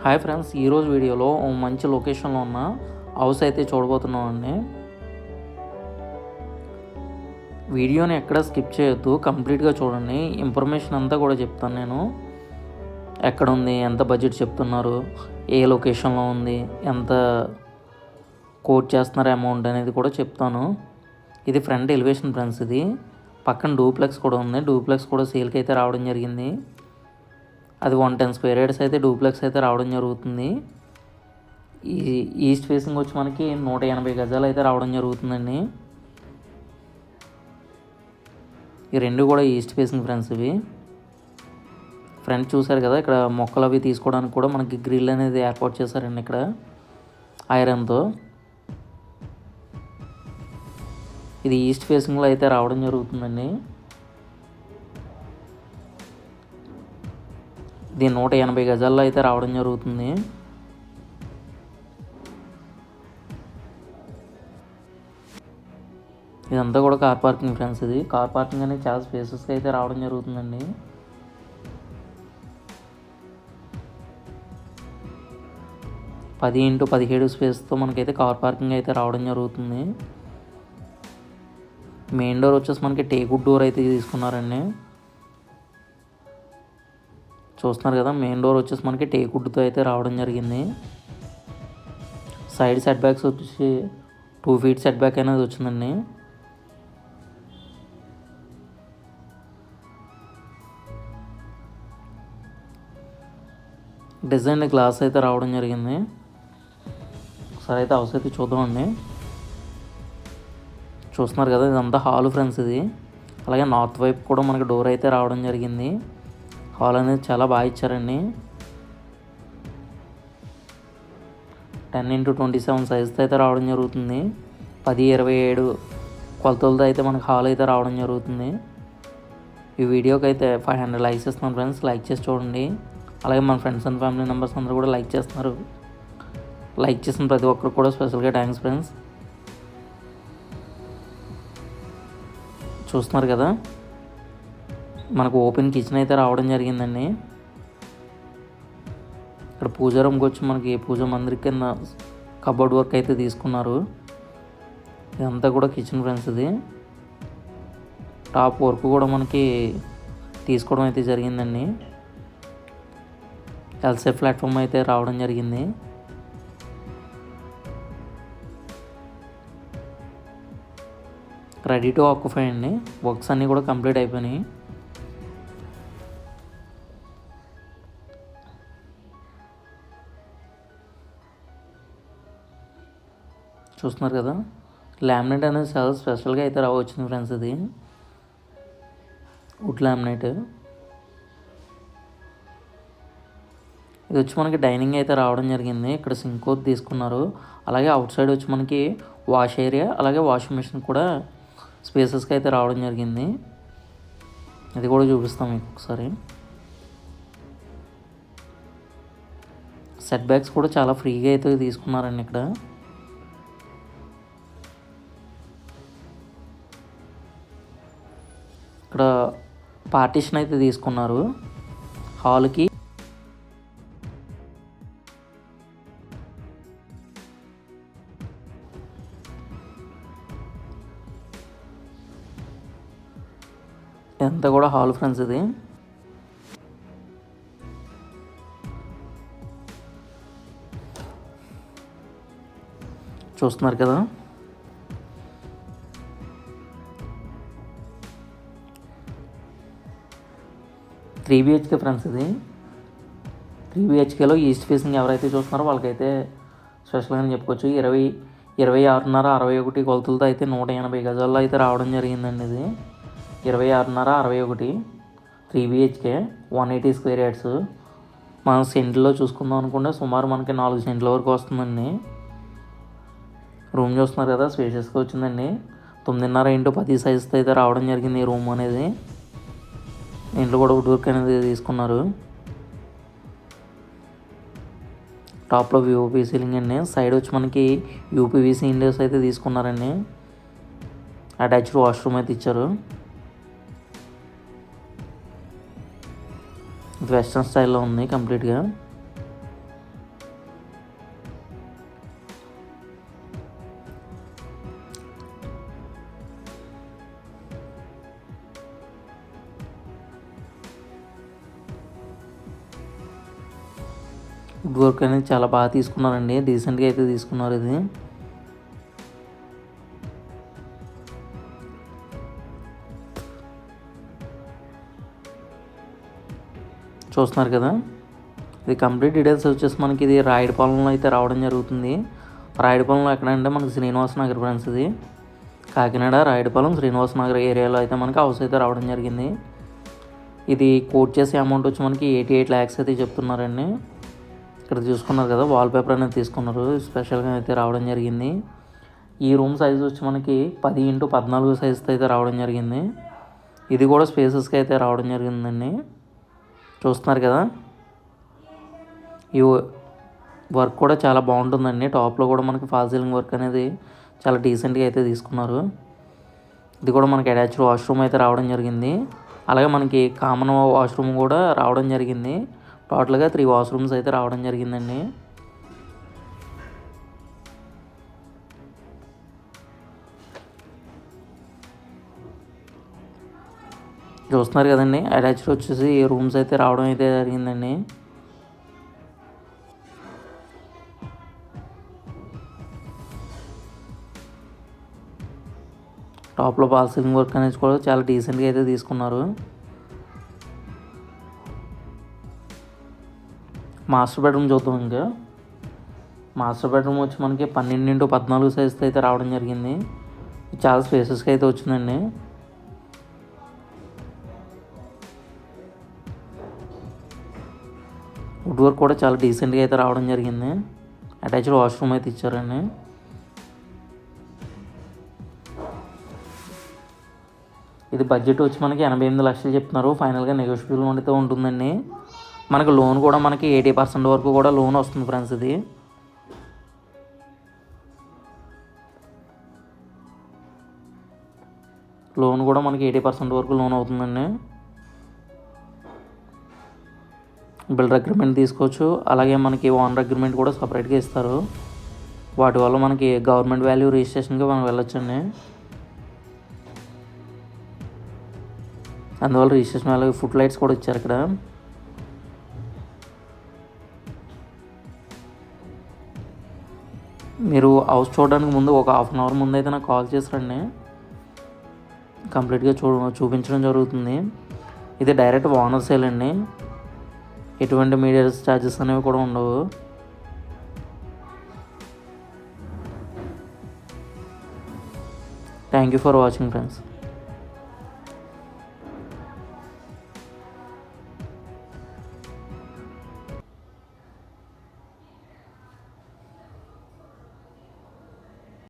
Hi friends, ఈరోజు వీడియోలో ఓ మంచి లొకేషన్లో ఉన్న హౌస్ అయితే చూడబోతున్నామండి. వీడియోని ఎక్కడ స్కిప్ చేయొద్దు, కంప్లీట్గా చూడండి. ఇన్ఫర్మేషన్ అంతా కూడా చెప్తాను నేను. ఎక్కడ ఉంది, ఎంత బడ్జెట్ చెప్తున్నారు, ఏ లొకేషన్లో ఉంది, ఎంత కోట్ చేస్తున్నారు అమౌంట్ అనేది కూడా చెప్తాను. ఇది ఫ్రంట్ ఎలివేషన్ ఫ్రెండ్స్. ఇది పక్కన డూప్లెక్స్ కూడా ఉంది. డూప్లెక్స్ కూడా సేల్కి అయితే రావడం జరిగింది. అది 110 స్క్వేర్ యార్డ్స్ అయితే డూప్లెక్స్ అయితే రావడం జరుగుతుంది. ఈ ఈస్ట్ ఫేసింగ్ వచ్చి మనకి 180 గజాలు అయితే రావడం జరుగుతుందండి. ఈ రెండు కూడా ఈస్ట్ ఫేసింగ్ ఫ్రెండ్స్. ఇవి ఫ్రంట్ చూసారు కదా, ఇక్కడ మొక్కలు అవి తీసుకోవడానికి కూడా మనకి గ్రిల్ అనేది ఏర్పాటు చేశారండి ఇక్కడ ఐరన్తో. ఇది ఈస్ట్ ఫేసింగ్లో అయితే రావడం జరుగుతుందండి. ఇది 180 గజాల్లో అయితే రావడం జరుగుతుంది. ఇదంతా కూడా కార్ పార్కింగ్ ఫ్రెండ్స్. ఇది కార్ పార్కింగ్ అనేది చాలా స్పేసెస్గా అయితే రావడం జరుగుతుందండి. పది ఇంటూ 17 స్పేస్తో మనకైతే కార్ పార్కింగ్ అయితే రావడం జరుగుతుంది. మెయిన్ డోర్ వచ్చేసి మనకి టేకుడ్ డోర్ అయితే తీసుకున్నారండి. చూస్తున్నారు కదా, మెయిన్ డోర్ వచ్చేసి మనకి టేకుడ్తో అయితే రావడం జరిగింది. సైడ్ సెట్ బ్యాక్స్ వచ్చేసి 2 feet సెట్ బ్యాక్ అనేది వచ్చిందండి. డిజైన్ గ్లాస్ అయితే రావడం జరిగింది. ఒకసారి అయితే హౌస్ అయితే చూద్దామండి. చూస్తున్నారు కదా, ఇదంతా హాల్ ఫ్రెండ్స్. ఇది అలాగే నార్త్ వైపు కూడా మనకి డోర్ అయితే రావడం జరిగింది. హాల్ అనేది చాలా బాగా ఇచ్చారండి. 10x27 సైజుతో అయితే రావడం జరుగుతుంది. 10:27 కొలతలతో అయితే మనకి హాల్ అయితే రావడం జరుగుతుంది. ఈ వీడియోకి అయితే 500 లైక్స్ ఇస్తున్నాను ఫ్రెండ్స్. లైక్ చేసి చూడండి. అలాగే మన ఫ్రెండ్స్ అండ్ ఫ్యామిలీ మెంబర్స్ అందరూ కూడా లైక్ చేస్తున్నారు. లైక్ చేసిన ప్రతి ఒక్కరు కూడా స్పెషల్గా థ్యాంక్స్ ఫ్రెండ్స్. చూస్తున్నారు కదా, మనకు ఓపెన్ కిచెన్ అయితే రావడం జరిగిందండి. ఇక్కడ పూజా రూమ్కి వచ్చి మనకి పూజ మందిర్ కింద కబోర్డ్ వర్క్ అయితే తీసుకున్నారు. ఇదంతా కూడా కిచెన్ ఫ్రెండ్స్. ఇది టాప్ వర్క్ కూడా మనకి తీసుకోవడం అయితే జరిగిందండి. ఎల్సే ప్లాట్ఫామ్ అయితే రావడం జరిగింది. రెడీ టు ఆక్యుపై అండి. వర్క్స్ అన్నీ కూడా కంప్లీట్ అయిపోయినాయి. చూస్తున్నారు కదా, లామినేట్ అనేది చాలా స్పెషల్గా అయితే రావచ్చింది ఫ్రెండ్స్. ఇది వుడ్ లామినేట్. ఇది వచ్చి మనకి డైనింగ్ అయితే రావడం జరిగింది. ఇక్కడ సింక్ తీసుకున్నారు. అలాగే అవుట్ సైడ్ వచ్చి మనకి వాష్ ఏరియా, అలాగే వాషింగ్ మిషన్ కూడా స్పేసెస్కి అయితే రావడం జరిగింది. ఇది కూడా చూపిస్తాం మీకు ఒకసారి. సెట్ బ్యాక్స్ కూడా చాలా ఫ్రీగా అయితే తీసుకున్నారండి. ఇక్కడ పార్టీషన్ అయితే తీసుకున్నారు హాల్కి. ఎంత కూడా హాల్ ఫ్రెండ్స్. ఇది చూస్తున్నారు కదా, త్రీ బిహెచ్కే ఫ్రెండ్స్. ఇది 3 BHKలో ఈస్ట్ ఫేసింగ్ ఎవరైతే చూస్తున్నారో వాళ్ళకైతే స్పెషల్గా చెప్పుకోవచ్చు. 26.5 61 కొలతలతో అయితే 180 గజాల్లో అయితే రావడం జరిగిందండి. ఇది 26.5 61 3 BHK 180 స్క్వేర్ యార్డ్స్. మనం సెంట్లో చూసుకుందాం అనుకుంటే సుమారు మనకి 4 సెంట్ల వరకు వస్తుందండి. రూమ్ చూస్తున్నారు కదా, స్పేషియస్గా వచ్చిందండి. 9.5x10 సైజుతో అయితే రావడం జరిగింది ఈ రూమ్ అనేది. ఇంట్లో కూడా వుడ్ వర్క్ అనేది తీసుకున్నారు. టాప్లో విఓపి సీలింగ్ అండి. సైడ్ వచ్చి మనకి యూపీవీసీ విండోస్ అయితే తీసుకున్నారండి. అటాచ్డ్ వాష్రూమ్ అయితే ఇచ్చారు. వెస్ట్రన్ స్టైల్లో ఉంది కంప్లీట్గా. వుడ్ వర్క్ అనేది చాలా బాగా తీసుకున్నారండి, డీసెంట్గా అయితే తీసుకున్నారు. ఇది చూస్తున్నారు కదా. ఇది కంప్లీట్ డీటెయిల్స్ వచ్చేసి మనకి ఇది రాయుడుపాలెంలో అయితే రావడం జరుగుతుంది. రాయుడుపాలెంలో ఎక్కడంటే మనకి శ్రీనివాస నగర్ ఫ్రెండ్స్. ఇది కాకినాడ రాయుడుపాలెం శ్రీనివాస నగర్ ఏరియాలో అయితే మనకి హౌస్ అయితే రావడం జరిగింది. ఇది కోట్ చేసే అమౌంట్ వచ్చి మనకి 88 lakhs అయితే చెప్తున్నారండి. ఇక్కడ చూసుకున్నారు కదా, వాల్పేపర్ అనేది తీసుకున్నారు, స్పెషల్గా అయితే రావడం జరిగింది. ఈ రూమ్ సైజ్ వచ్చి మనకి 10x14 సైజుతో అయితే రావడం జరిగింది. ఇది కూడా స్పేసెస్గా అయితే రావడం జరిగిందండి. చూస్తున్నారు కదా, ఈ వర్క్ కూడా చాలా బాగుంటుందండి. టాప్లో కూడా మనకి ఫాల్ సీలింగ్ వర్క్ అనేది చాలా డీసెంట్గా అయితే తీసుకున్నారు. ఇది కూడా మనకి అటాచ్డ్ వాష్రూమ్ అయితే రావడం జరిగింది. అలాగే మనకి కామన్ వాష్రూమ్ కూడా రావడం జరిగింది. టోటల్గా 3 వాష్రూమ్స్ అయితే రావడం జరిగిందండి. చూస్తున్నారు కదండి, అటాచ్డ్ వచ్చేసి రూమ్స్ అయితే రావడం అయితే జరిగిందండి. టాప్లో ఫాల్ సీలింగ్ వర్క్ అనేది కూడా చాలా డీసెంట్గా అయితే తీసుకున్నారు. మాస్టర్ బెడ్రూమ్ చూద్దాం. ఇంకా మాస్టర్ బెడ్రూమ్ వచ్చి మనకి 12x14 సైజుతో అయితే రావడం జరిగింది. చాలా స్పేసెస్గా అయితే వచ్చిందండి. వుడ్ వర్క్ కూడా చాలా డీసెంట్గా అయితే రావడం జరిగింది. అటాచ్డ్ వాష్రూమ్ అయితే ఇచ్చారండి. ఇది బడ్జెట్ వచ్చి మనకి 88 లక్షలు చెప్తున్నారు. ఫైనల్గా నెగోషియబుల్ అయితే ఉంటుందండి. మనకు లోన్ కూడా మనకి 80% వరకు కూడా లోన్ వస్తుంది ఫ్రెండ్స్. ఇది లోన్ కూడా మనకి 80% వరకు లోన్ అవుతుందండి. బిల్డర్ అగ్రిమెంట్ తీసుకోవచ్చు. అలాగే మనకి ఓనర్ అగ్రిమెంట్ కూడా సపరేట్గా ఇస్తారు. వాటి వల్ల మనకి గవర్నమెంట్ వాల్యూ రిజిస్ట్రేషన్కి మనం వెళ్ళొచ్చండి. అందువల్ల రిజిస్ట్రేషన్ అలాగే ఫుట్ లైట్స్ కూడా ఇచ్చారు ఇక్కడ. మీరు హౌస్ చూడడానికి ముందు ఒక ½ an hour ముందు అయితే నాకు కాల్ చేసి రండి, కంప్లీట్గా చూపించడం జరుగుతుంది. ఇది డైరెక్ట్ ఓనర్ సేల్ అండి, ఎటువంటి మీడియా ఛార్జెస్ అనేవి కూడా ఉండవు. Thank you for watching friends.